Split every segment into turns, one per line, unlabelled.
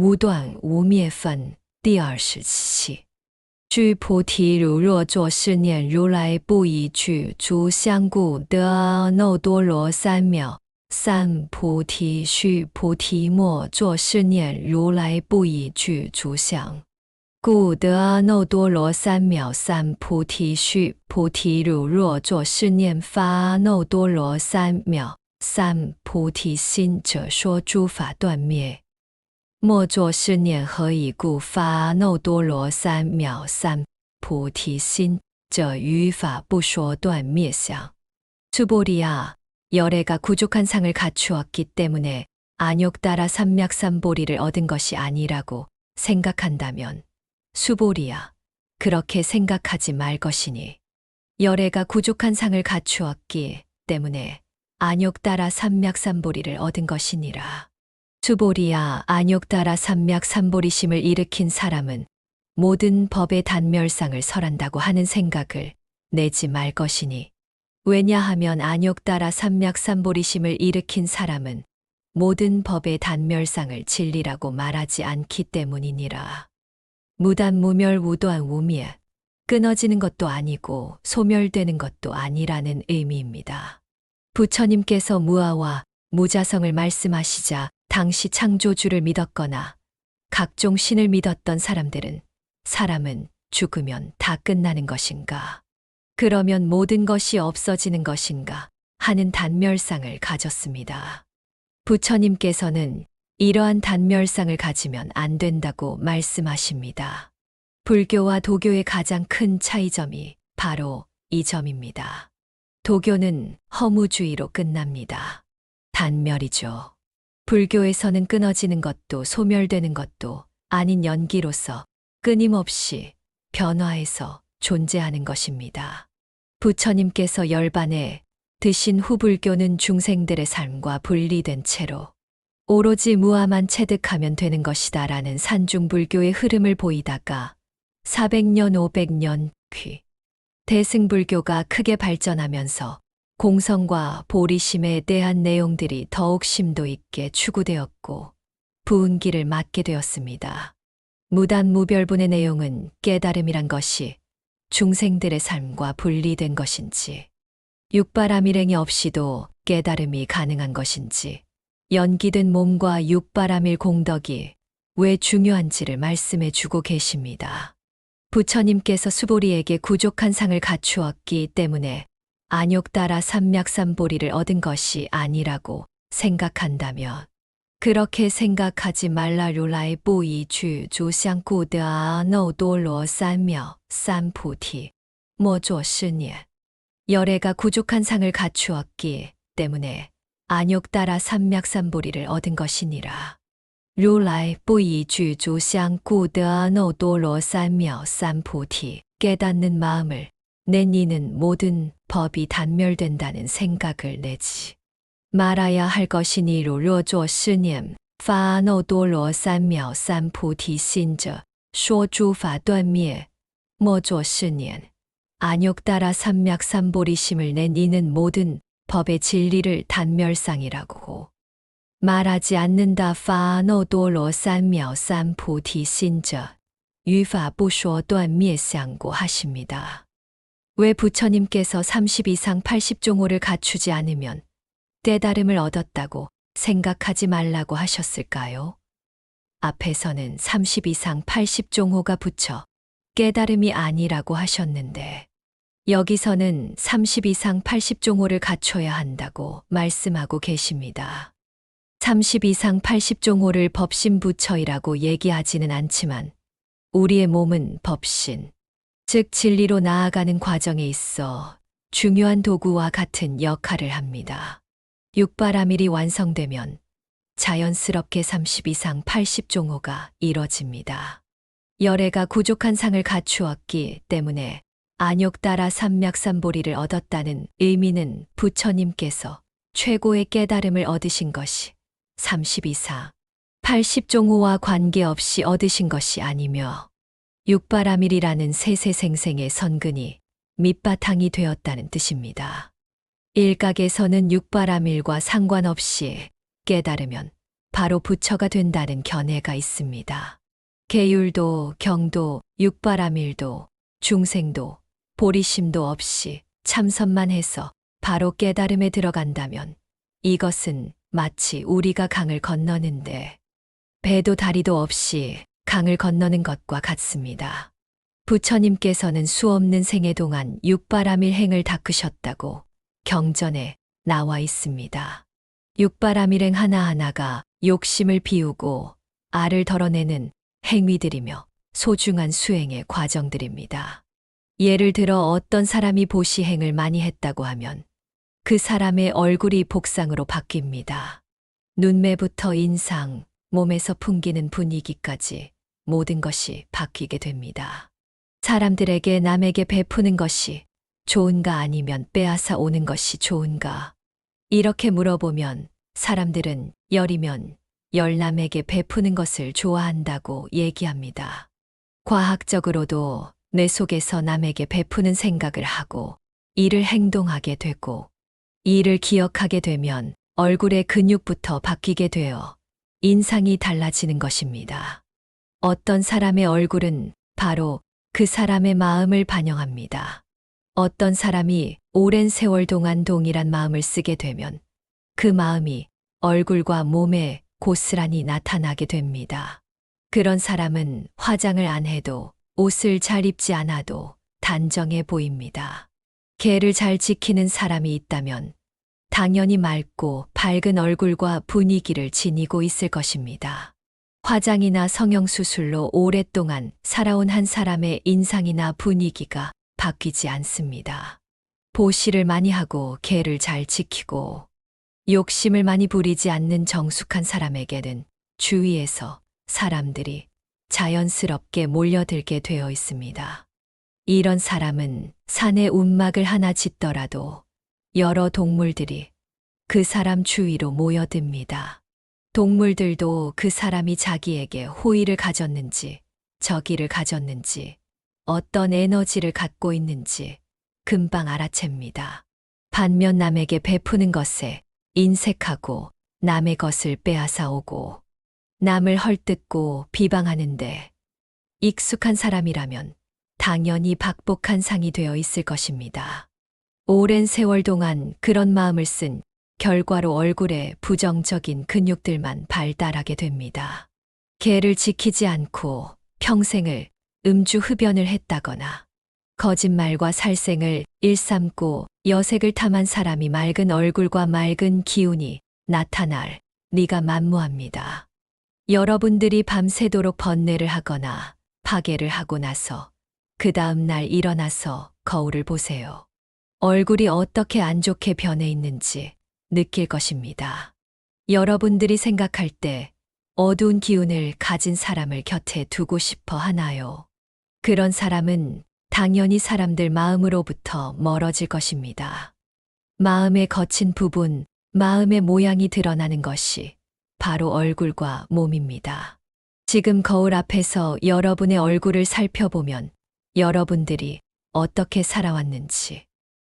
无断无灭分第27期。据菩提如若作是念，如来不以具足相故得阿耨多罗三藐三菩提。须菩提莫作是念，如来不以具足相故得阿耨多罗三藐三菩提。须菩提如若作是念，发阿耨多罗三藐三菩提心者，说诸法断灭。莫作是念，何以故？发阿耨多罗三藐三菩提心者，于法不说断灭相。수보리야, 열애가 부족한 상을 갖추었기 때문에 안욕따라 삼맥삼보리를 얻은 것이 아니라고 생각한다면, 수보리야, 그렇게 생각하지 말 것이니. 열애가 부족한 상을 갖추었기 때문에 안욕따라 삼맥삼보리를 얻은 것이니라. 수보리야, 안욕따라 삼맥삼보리심을 일으킨 사람은 모든 법의 단멸상을 설한다고 하는 생각을 내지 말 것이니. 왜냐하면 안욕따라 삼맥삼보리심을 일으킨 사람은 모든 법의 단멸상을 진리라고 말하지 않기 때문이니라. 무단무멸 우도한우미에 끊어지는 것도 아니고 소멸되는 것도 아니라는 의미입니다. 부처님께서 무아와 무자성을 말씀하시자 당시 창조주를 믿었거나 각종 신을 믿었던 사람들은 사람은 죽으면 다 끝나는 것인가? 그러면 모든 것이 없어지는 것인가? 하는 단멸상을 가졌습니다. 부처님께서는 이러한 단멸상을 가지면 안 된다고 말씀하십니다. 불교와 도교의 가장 큰 차이점이 바로 이 점입니다. 도교는 허무주의로 끝납니다. 단멸이죠. 불교에서는 끊어지는 것도 소멸되는 것도 아닌 연기로서 끊임없이 변화해서 존재하는 것입니다. 부처님께서 열반에 드신 후 불교는 중생들의 삶과 분리된 채로 오로지 무아만 체득하면 되는 것이다 라는 산중불교의 흐름을 보이다가 400년, 500년 뒤 대승불교가 크게 발전하면서 공성과 보리심에 대한 내용들이 더욱 심도 있게 추구되었고 부은기를 맞게 되었습니다. 무단무별분의 내용은 깨달음이란 것이 중생들의 삶과 분리된 것인지, 육바라밀행위 없이도 깨달음이 가능한 것인지, 연기된 몸과 육바라밀 공덕이 왜 중요한지를 말씀해 주고 계십니다. 부처님께서 수보리에게 부족한 상을 갖추었기 때문에 안욕따라 삼맥삼보리를 얻은 것이 아니라고 생각한다면, 그렇게 생각하지 말라.如来不以具足相故得阿耨多罗三藐三菩提莫作是念. 열애가 부족한 상을 갖추었기 때문에 안욕따라 삼맥삼보리를 얻은 것이니라. 如来不以具足相故得阿耨多罗三藐三菩提. 깨닫는 마음을 낸 이는 모든 법이 단멸된다는 생각을 내지 말아야 할 것이니. 如若作是念，发阿耨多罗三藐三菩提心者，说诸法断灭。莫作是念. 안욕따라 삼맥삼보리심을 낸 이는 모든 법의 진리를 단멸상이라고 말하지 않는다. 发阿耨多罗三藐三菩提心者，于法不说断灭相고 하십니다. 왜 부처님께서 30 이상 80종호를 갖추지 않으면 깨달음을 얻었다고 생각하지 말라고 하셨을까요? 앞에서는 30 이상 80종호가 붙여 깨달음이 아니라고 하셨는데 여기서는 30 이상 80종호를 갖춰야 한다고 말씀하고 계십니다. 30 이상 80종호를 법신부처이라고 얘기하지는 않지만 우리의 몸은 법신, 즉 진리로 나아가는 과정에 있어 중요한 도구와 같은 역할을 합니다. 육바라밀이 완성되면 자연스럽게 30 이상 80종호가 이뤄집니다. 열애가 부족한 상을 갖추었기 때문에 안욕따라 삼맥삼보리를 얻었다는 의미는 부처님께서 최고의 깨달음을 얻으신 것이 30 이상 80종호와 관계없이 얻으신 것이 아니며 육바라밀이라는 세세생생의 선근이 밑바탕이 되었다는 뜻입니다. 일각에서는 육바라밀과 상관없이 깨달으면 바로 부처가 된다는 견해가 있습니다. 계율도, 경도, 육바라밀도, 중생도, 보리심도 없이 참선만 해서 바로 깨달음에 들어간다면 이것은 마치 우리가 강을 건너는데 배도 다리도 없이 강을 건너는 것과 같습니다. 부처님께서는 수없는 생애 동안 육바라밀 행을 닦으셨다고 경전에 나와 있습니다. 육바라밀행 하나하나가 욕심을 비우고 알을 덜어내는 행위들이며 소중한 수행의 과정들입니다. 예를 들어 어떤 사람이 보시행을 많이 했다고 하면 그 사람의 얼굴이 복상으로 바뀝니다. 눈매부터 인상, 몸에서 풍기는 분위기까지 모든 것이 바뀌게 됩니다. 사람들에게 남에게 베푸는 것이 좋은가 아니면 빼앗아 오는 것이 좋은가? 이렇게 물어보면 사람들은 열이면 열남에게 베푸는 것을 좋아한다고 얘기합니다. 과학적으로도 뇌 속에서 남에게 베푸는 생각을 하고 이를 행동하게 되고 이를 기억하게 되면 얼굴의 근육부터 바뀌게 되어 인상이 달라지는 것입니다. 어떤 사람의 얼굴은 바로 그 사람의 마음을 반영합니다. 어떤 사람이 오랜 세월 동안 동일한 마음을 쓰게 되면 그 마음이 얼굴과 몸에 고스란히 나타나게 됩니다. 그런 사람은 화장을 안 해도 옷을 잘 입지 않아도 단정해 보입니다. 개를 잘 지키는 사람이 있다면 당연히 맑고 밝은 얼굴과 분위기를 지니고 있을 것입니다. 화장이나 성형수술로 오랫동안 살아온 한 사람의 인상이나 분위기가 바뀌지 않습니다. 보시를 많이 하고 개를 잘 지키고 욕심을 많이 부리지 않는 정숙한 사람에게는 주위에서 사람들이 자연스럽게 몰려들게 되어 있습니다. 이런 사람은 산에 움막을 하나 짓더라도 여러 동물들이 그 사람 주위로 모여듭니다. 동물들도 그 사람이 자기에게 호의를 가졌는지, 적의를 가졌는지, 어떤 에너지를 갖고 있는지 금방 알아챕니다. 반면 남에게 베푸는 것에 인색하고 남의 것을 빼앗아 오고 남을 헐뜯고 비방하는데 익숙한 사람이라면 당연히 박복한 상이 되어 있을 것입니다. 오랜 세월 동안 그런 마음을 쓴 결과로 얼굴에 부정적인 근육들만 발달하게 됩니다. 개를 지키지 않고 평생을 음주 흡연을 했다거나 거짓말과 살생을 일삼고 여색을 탐한 사람이 맑은 얼굴과 맑은 기운이 나타날 리가 만무합니다. 여러분들이 밤새도록 번뇌를 하거나 파괴를 하고 나서 그 다음 날 일어나서 거울을 보세요. 얼굴이 어떻게 안 좋게 변해 있는지 느낄 것입니다. 여러분들이 생각할 때 어두운 기운을 가진 사람을 곁에 두고 싶어 하나요? 그런 사람은 당연히 사람들 마음으로부터 멀어질 것입니다. 마음의 거친 부분, 마음의 모양이 드러나는 것이 바로 얼굴과 몸입니다. 지금 거울 앞에서 여러분의 얼굴을 살펴보면 여러분들이 어떻게 살아왔는지,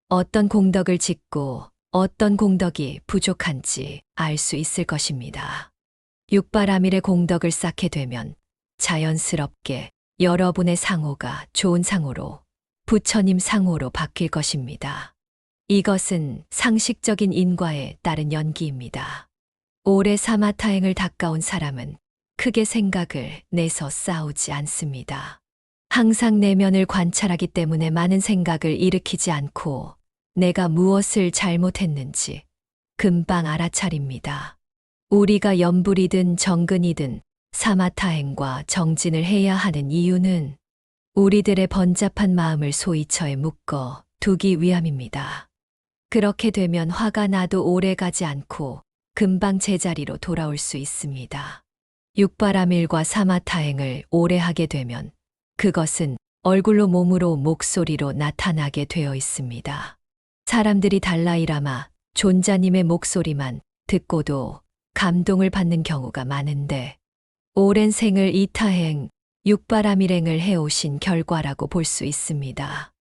어떤 공덕을 짓고 어떤 공덕이 부족한지 알 수 있을 것입니다. 육바라밀의 공덕을 쌓게 되면 자연스럽게 여러분의 상호가 좋은 상호로, 부처님 상호로 바뀔 것입니다. 이것은 상식적인 인과에 따른 연기입니다. 오래 사마타행을 닦아온 사람은 크게 생각을 내서 싸우지 않습니다. 항상 내면을 관찰하기 때문에 많은 생각을 일으키지 않고 내가 무엇을 잘못했는지 금방 알아차립니다. 우리가 염불이든 정근이든 사마타행과 정진을 해야 하는 이유는 우리들의 번잡한 마음을 소이처에 묶어 두기 위함입니다. 그렇게 되면 화가 나도 오래 가지 않고 금방 제자리로 돌아올 수 있습니다. 육바라밀과 사마타행을 오래 하게 되면 그것은 얼굴로 몸으로 목소리로 나타나게 되어 있습니다. 사람들이 달라이라마 존자님의 목소리만 듣고도 감동을 받는 경우가 많은데 오랜 생을 이타행, 육바라밀행을 해오신 결과라고 볼 수 있습니다.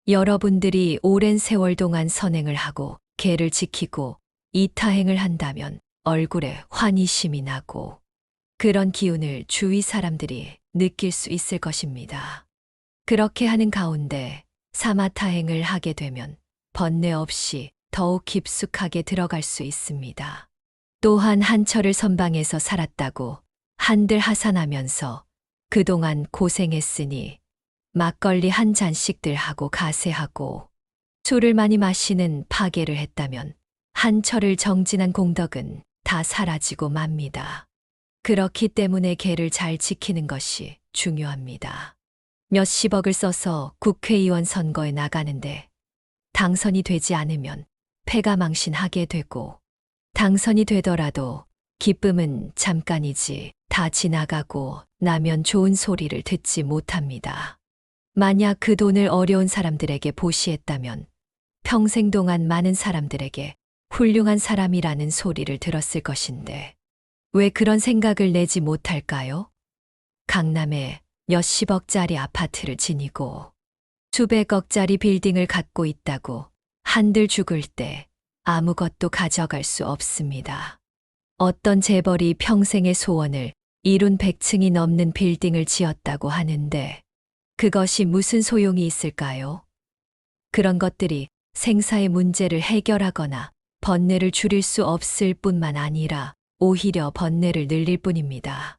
여러분들이 오랜 세월 동안 선행을 하고 계를 지키고 이타행을 한다면 얼굴에 환희심이 나고 그런 기운을 주위 사람들이 느낄 수 있을 것입니다. 그렇게 하는 가운데 사마타행을 하게 되면 번뇌 없이 더욱 깊숙하게 들어갈 수 있습니다. 또한 한철을 선방에서 살았다고 한들 하산하면서 그동안 고생했으니 막걸리 한 잔씩들 하고 가세하고 술을 많이 마시는 파괴를 했다면 한철을 정진한 공덕은 다 사라지고 맙니다. 그렇기 때문에 계를 잘 지키는 것이 중요합니다. 몇십억을 써서 국회의원 선거에 나가는데 당선이 되지 않으면 패가망신하게 되고 당선이 되더라도 기쁨은 잠깐이지 다 지나가고 나면 좋은 소리를 듣지 못합니다. 만약 그 돈을 어려운 사람들에게 보시했다면 평생 동안 많은 사람들에게 훌륭한 사람이라는 소리를 들었을 것인데 왜 그런 생각을 내지 못할까요? 강남에 몇십억짜리 아파트를 지니고 수백억짜리 빌딩을 갖고 있다고 한들 죽을 때 아무것도 가져갈 수 없습니다. 어떤 재벌이 평생의 소원을 이룬 100층이 넘는 빌딩을 지었다고 하는데 그것이 무슨 소용이 있을까요? 그런 것들이 생사의 문제를 해결하거나 번뇌를 줄일 수 없을 뿐만 아니라 오히려 번뇌를 늘릴 뿐입니다.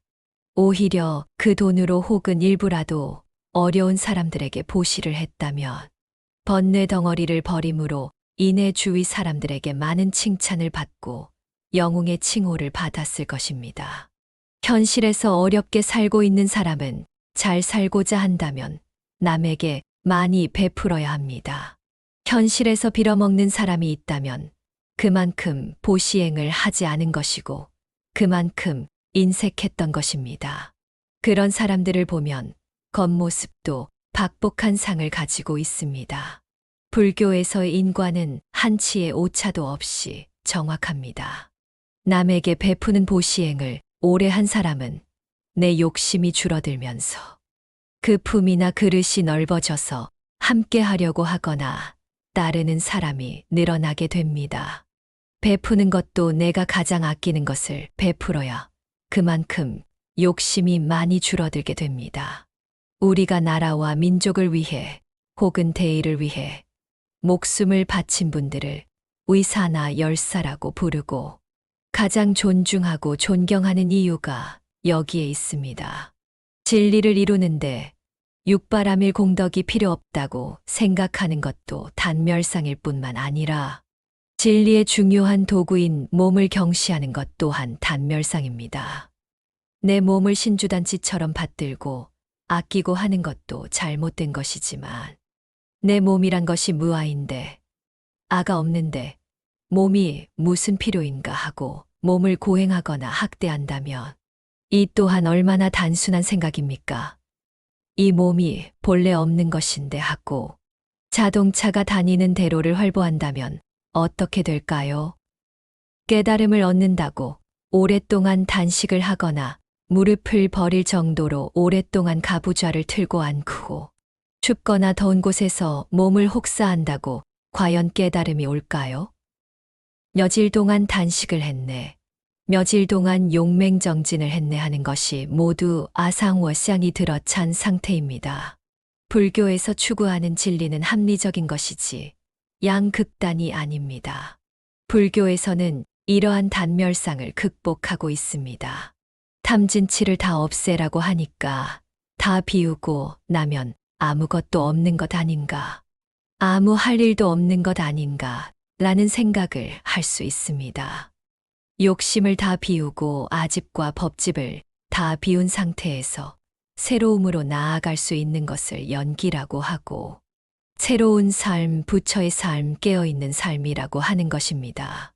오히려 그 돈으로 혹은 일부라도 어려운 사람들에게 보시를 했다면 번뇌 덩어리를 버림으로 인해 주위 사람들에게 많은 칭찬을 받고 영웅의 칭호를 받았을 것입니다. 현실에서 어렵게 살고 있는 사람은 잘 살고자 한다면 남에게 많이 베풀어야 합니다. 현실에서 빌어먹는 사람이 있다면 그만큼 보시행을 하지 않은 것이고 그만큼 인색했던 것입니다. 그런 사람들을 보면 겉모습도 박복한 상을 가지고 있습니다. 불교에서의 인과는 한치의 오차도 없이 정확합니다. 남에게 베푸는 보시행을 오래 한 사람은 내 욕심이 줄어들면서 그 품이나 그릇이 넓어져서 함께 하려고 하거나 따르는 사람이 늘어나게 됩니다. 베푸는 것도 내가 가장 아끼는 것을 베풀어야 그만큼 욕심이 많이 줄어들게 됩니다. 우리가 나라와 민족을 위해 혹은 대의를 위해 목숨을 바친 분들을 의사나 열사라고 부르고 가장 존중하고 존경하는 이유가 여기에 있습니다. 진리를 이루는데 육바라밀 공덕이 필요 없다고 생각하는 것도 단멸상일 뿐만 아니라 진리의 중요한 도구인 몸을 경시하는 것 또한 단멸상입니다. 내 몸을 신주단지처럼 받들고 아끼고 하는 것도 잘못된 것이지만 내 몸이란 것이 무아인데 아가 없는데 몸이 무슨 필요인가 하고 몸을 고행하거나 학대한다면 이 또한 얼마나 단순한 생각입니까? 이 몸이 본래 없는 것인데 하고 자동차가 다니는 대로를 활보한다면 어떻게 될까요? 깨달음을 얻는다고 오랫동안 단식을 하거나 무릎을 버릴 정도로 오랫동안 가부좌를 틀고 앉고 춥거나 더운 곳에서 몸을 혹사한다고 과연 깨달음이 올까요? 며칠 동안 단식을 했네. 며칠 동안 용맹정진을 했네 하는 것이 모두 아상워쌍이 들어찬 상태입니다. 불교에서 추구하는 진리는 합리적인 것이지 양극단이 아닙니다. 불교에서는 이러한 단멸상을 극복하고 있습니다. 탐진치를 다 없애라고 하니까 다 비우고 나면 아무것도 없는 것 아닌가, 아무 할 일도 없는 것 아닌가 라는 생각을 할 수 있습니다. 욕심을 다 비우고 아집과 법집을 다 비운 상태에서 새로움으로 나아갈 수 있는 것을 연기라고 하고 새로운 삶, 부처의 삶, 깨어있는 삶이라고 하는 것입니다.